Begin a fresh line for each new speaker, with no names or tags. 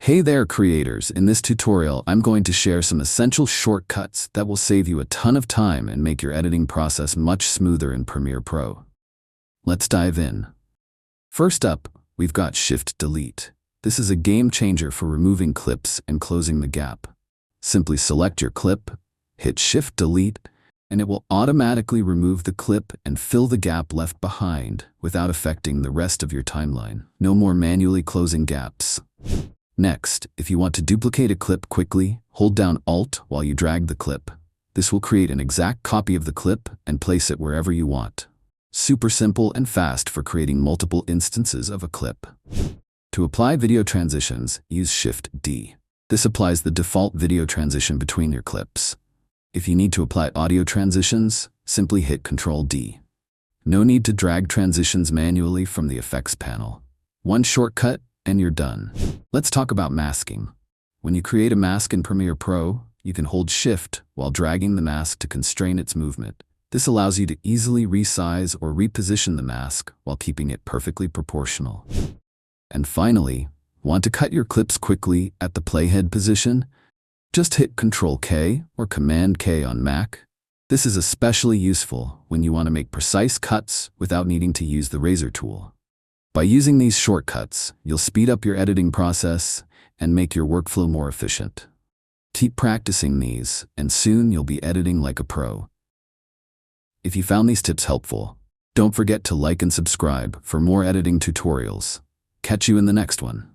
Hey there creators, in this tutorial I'm going to share some essential shortcuts that will save you a ton of time and make your editing process much smoother in Premiere Pro. Let's dive in. First up, we've got Shift Delete. This is a game changer for removing clips and closing the gap. Simply select your clip, hit Shift Delete, and it will automatically remove the clip and fill the gap left behind without affecting the rest of your timeline. No more manually closing gaps. Next, if you want to duplicate a clip quickly, hold down Alt while you drag the clip. This will create an exact copy of the clip and place it wherever you want. Super simple and fast for creating multiple instances of a clip. To apply video transitions, use Shift D. This applies the default video transition between your clips. If you need to apply audio transitions, simply hit Ctrl D. No need to drag transitions manually from the effects panel. One shortcut, and you're done. Let's talk about masking. When you create a mask in Premiere Pro, you can hold Shift while dragging the mask to constrain its movement. This allows you to easily resize or reposition the mask while keeping it perfectly proportional. And finally, want to cut your clips quickly at the playhead position? Just hit Ctrl K or Command K on Mac. This is especially useful when you want to make precise cuts without needing to use the razor tool. By using these shortcuts, you'll speed up your editing process and make your workflow more efficient. Keep practicing these, and soon you'll be editing like a pro. If you found these tips helpful, don't forget to like and subscribe for more editing tutorials. Catch you in the next one.